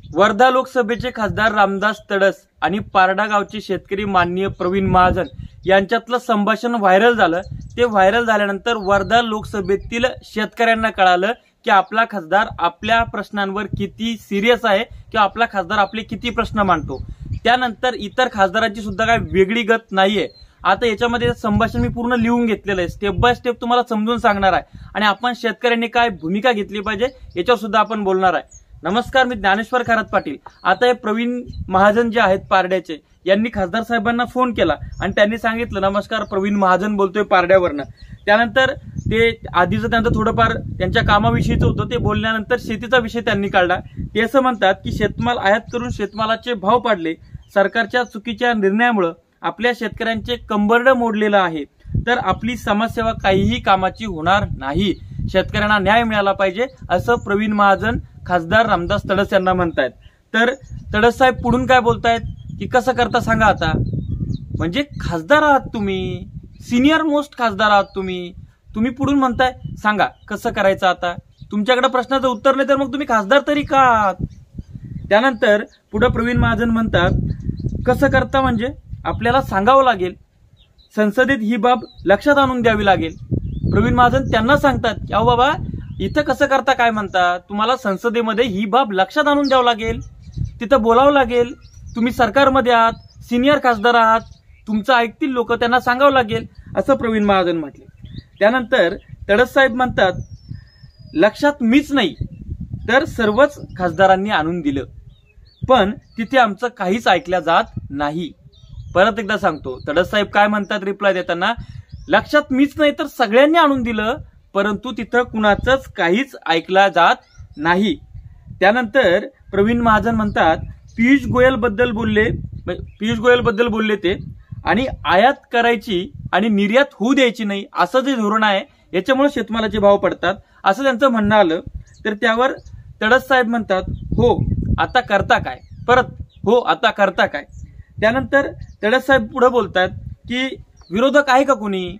वर्धा लोकसभेचे खासदार रामदास तडस आणि पारडा गावचे शेतकरी माननीय प्रवीण महाजन यांच्यातलं संभाषण व्हायरल झालं। ते व्हायरल झाल्यानंतर वर्धा लोकसभेतील शेतकऱ्यांना कळालं की आपला खासदार आपल्या प्रश्नांवर किती सिरियस आहे किंवा आपला खासदार आपले किती प्रश्न मांडतो। त्यानंतर इतर खासदारांची सुद्धा काय वेगळी गत नाहीये। आता याच्यामध्ये संभाषण मी पूर्ण लिहून घेतलेलं आहे, स्टेप बाय स्टेप तुम्हाला समजून सांगणार आहे आणि आपण शेतकऱ्यांनी काय भूमिका घेतली पाहिजे याच्यावर सुद्धा आपण बोलणार आहे। नमस्कार, मी ज्ञानेश्वर खरात पाटील। आता हे प्रवीण महाजन जे आहेत पारड्याचे, यांनी खासदार साहेबांना फोन केला आणि त्यांनी सांगितलं, नमस्कार प्रवीण महाजन बोलतोय पारड्यावरनं। त्यानंतर ते आधीचं त्यांचं थोडंफार त्यांच्या कामाविषयीचं होतं, ते बोलल्यानंतर शेतीचा विषय त्यांनी काढला। ते असं म्हणतात की शेतमाल आयात करून शेतमालाचे भाव पाडले, सरकारच्या चुकीच्या निर्णयामुळे आपल्या शेतकऱ्यांचे कंबरडं मोडलेलं आहे, तर आपली समाजसेवा काहीही कामाची होणार नाही। शेतकऱ्यांना न्याय मिळाला पाहिजे असं प्रवीण महाजन खासदार रामदास तडस यांना म्हणतायत। तर तडस साहेब पुढून काय बोलतायत की कसं करता सांगा आता, म्हणजे खासदार आहात तुम्ही, सिनियर मोस्ट खासदार आहात तुम्ही पुढून म्हणताय सांगा कसं करायचं आता, तुमच्याकडे प्रश्नाचं उत्तर नाही तर मग तुम्ही खासदार तरी का आहात। त्यानंतर पुढे प्रवीण महाजन म्हणतात कसं करता म्हणजे आपल्याला सांगावं लागेल, संसदेत ही बाब लक्षात आणून द्यावी लागेल। प्रवीण महाजन त्यांना सांगतात की अहो बाबा इथं कसं करता काय म्हणता, तुम्हाला संसदेमध्ये ही बाब लक्षात आणून द्यावं लागेल, तिथं बोलावं लागेल, तुम्ही सरकारमध्ये आहात, सिनियर खासदार आहात, तुमचं ऐकतील लोक, त्यांना सांगावं लागेल असं प्रवीण महाजन म्हटले। त्यानंतर तडस साहेब म्हणतात लक्षात मीच नाही तर सर्वच खासदारांनी आणून दिलं, पण तिथे आमचं काहीच ऐकल्या जात नाही। परत एकदा सांगतो, तडस साहेब काय म्हणतात रिप्लाय देताना, लक्षात मीच नाही तर सगळ्यांनी आणून दिलं, परंतु तिथं कुणाचंच काहीच ऐकला जात नाही। त्यानंतर प्रवीण महाजन म्हणतात पियुष गोयल बद्दल बोलले ते, आणि आयात करायची आणि निर्यात होऊ द्यायची नाही असं जे धोरण आहे याच्यामुळे शेतमालाचे भाव पडतात असं त्यांचं म्हणणं आलं। तर त्यावर तडस साहेब म्हणतात हो आता करता काय, परत हो आता करता काय। त्यानंतर तडस साहेब पुढे बोलतात की विरोधक आहे का कोणी,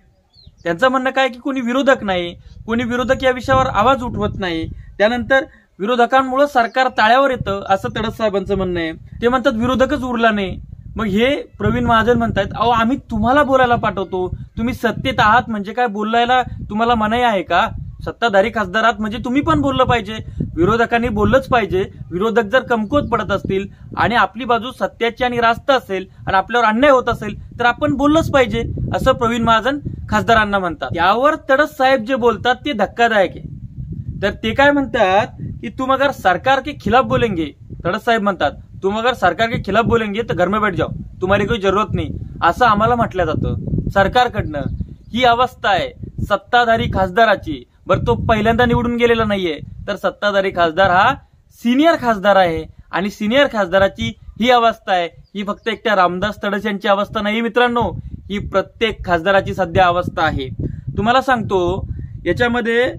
त्यांचं म्हणणं काय की कोणी विरोधक नाही, कोणी विरोधक या विषयावर आवाज उठवत नाही। त्यानंतर विरोधकांमुळे सरकार ताळ्यावर येतं असं तडस साहेबांचं म्हणणं आहे। ते म्हणतात विरोधकच उरला नाही। मग हे प्रवीण महाजन म्हणतात अहो आम्ही तुम्हाला बोलायला पाठवतो, तुम्ही सत्तेत आहात म्हणजे काय बोलायला तुम्हाला मनाई आहे का, सत्ताधारी खासदार आहात म्हणजे तुम्ही पण बोललं पाहिजे, विरोधकांनी बोललंच पाहिजे। विरोधक जर कमकुवत पडत असतील आणि आपली बाजू सत्याची आणि रास्त असेल आणि आपल्यावर अन्याय होत असेल तर आपण बोललंच पाहिजे असं प्रवीण महाजन खासदारांना म्हणतात। यावर तडस साहेब जे बोलतात ते धक्कादायक आहे। तर ते काय म्हणतात की तुम अगर सरकार के खिलाफ बोलेंगे, तडस साहेब म्हणतात तुम अगर सरकार के खिलाफ बोलेंगे तो घर में बैठ जाओ, तुम्हारी कोई जरूरत नाही असं आम्हाला म्हटलं जातं सरकारकडनं। ही अवस्था आहे सत्ताधारी खासदाराची। बरं तो पहिल्यांदा निवडून गेलेला नाहीये, तर सत्ताधारी खासदार हा सिनियर खासदार आहे आणि सिनियर खासदाराची ही अवस्था आहे। ही फक्त एकट्या रामदास तडस यांची अवस्था नाही मित्रांनो, ही प्रत्येक खासदाराची सध्या अवस्था आहे। तुम्हाला सांगतो याच्यामध्ये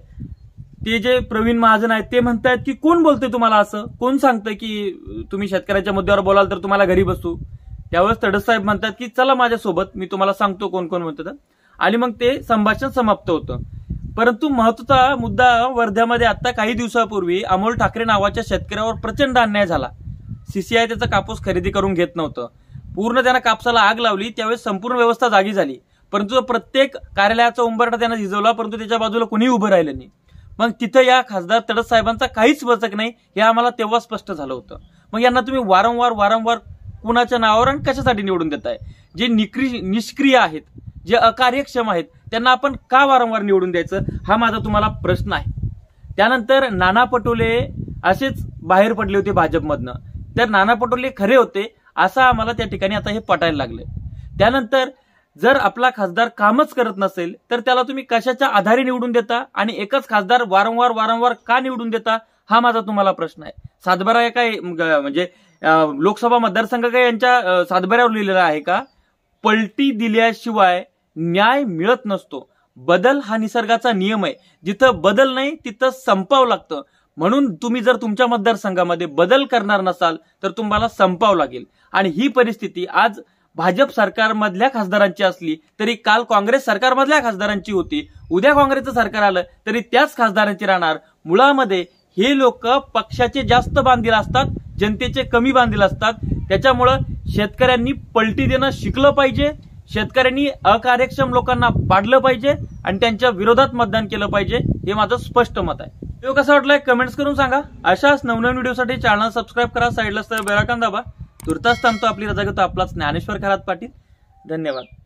ते जे प्रवीण महाजन आहेत ते म्हणतात की कोण बोलतोय तुम्हाला असं, कोण सांगतं की तुम्ही शेतकऱ्याच्या मुद्द्यावर बोलाल तर तुम्हाला घरी बसू। त्यावेळेस तडस साहेब म्हणतात की चला माझ्यासोबत, मी तुम्हाला सांगतो कोण कोण म्हणतात, आणि मग ते संभाषण समाप्त होतं। परंतु महत्वाचा मुद्दा वर्ध्यामध्ये आता काही दिवसापूर्वी अमोल ठाकरे नावाच्या शेतकऱ्यावर प्रचंड अन्याय झाला। सीसीआय त्याचा कापूस खरेदी करून घेत नव्हतं, पूर्ण त्यानं कापसाला आग लावली, त्यावेळेस संपूर्ण व्यवस्था जागी झाली, परंतु प्रत्येक कार्यालयाचा उंबरठा त्यानं झिजवला, परंतु त्याच्या बाजूला कोणीही उभं राहिलं नाही। मग तिथं या खासदार तडस साहेबांचा काहीच वचक नाही हे आम्हाला तेव्हा स्पष्ट झालं होतं। मग यांना तुम्ही वारंवार कुणाच्या नावावर आणि कशासाठी निवडून देताय, जे निष्क्रिय आहेत, जे अकार्यक्षम आहेत, त्यांना आपण का वारंवार निवडून द्यायचं हा माझा तुम्हाला प्रश्न आहे। त्यानंतर नाना पटोले असेच बाहेर पडले होते भाजपमधनं, तर नाना पटोले खरे होते असं आम्हाला त्या ठिकाणी आता हे पटायला लागले। त्यानंतर जर आपला खासदार कामच करत नसेल तर त्याला तुम्ही कशाच्या आधारे निवडून देता आणि एकच खासदार वारंवार का निवडून देता हा माझा तुम्हाला प्रश्न आहे। सातबारा काय म्हणजे लोकसभा मतदारसंघ काय यांच्या सातबाऱ्यावर लिहिलेला आहे का, पलटी दिल्याशिवाय न्याय मिळत नसतो, बदल हा निसर्गाचा नियम आहे, जिथं बदल नाही तिथं संपावं लागतं। म्हणून तुम्ही जर तुमच्या मतदारसंघामध्ये बदल करणार नसाल तर तुम्हाला संपावं लागेल। आणि ही परिस्थिती आज भाजप सरकारमधल्या खासदारांची असली तरी काल काँग्रेस सरकारमधल्या खासदारांची होती, उद्या काँग्रेसचं सरकार आलं तरी त्याच खासदारांची राहणार। मुळामध्ये हे लोक पक्षाचे जास्त बांधील असतात, जनतेचे कमी बांधील असतात। त्याच्यामुळे शेतकऱ्यांनी पलटी देणं शिकलं पाहिजे, शेतकऱ्यांनी अकार्यक्षम लोकांना पाडलं पाहिजे आणि त्यांच्या विरोधात मतदान केलं पाहिजे, हे माझं स्पष्ट मत आहे। व्हिडिओ कसा वाटलाय कमेंट्स करून सांगा। अशाच नवनवीन व्हिडिओसाठी चॅनल सबस्क्राईब करा, साईडला असलेला बेल आयकॉन दाबा। तुर्तास थांबतो, आपली रजा घेतो आपलाच ज्ञानेश्वर खरात पाटील। धन्यवाद।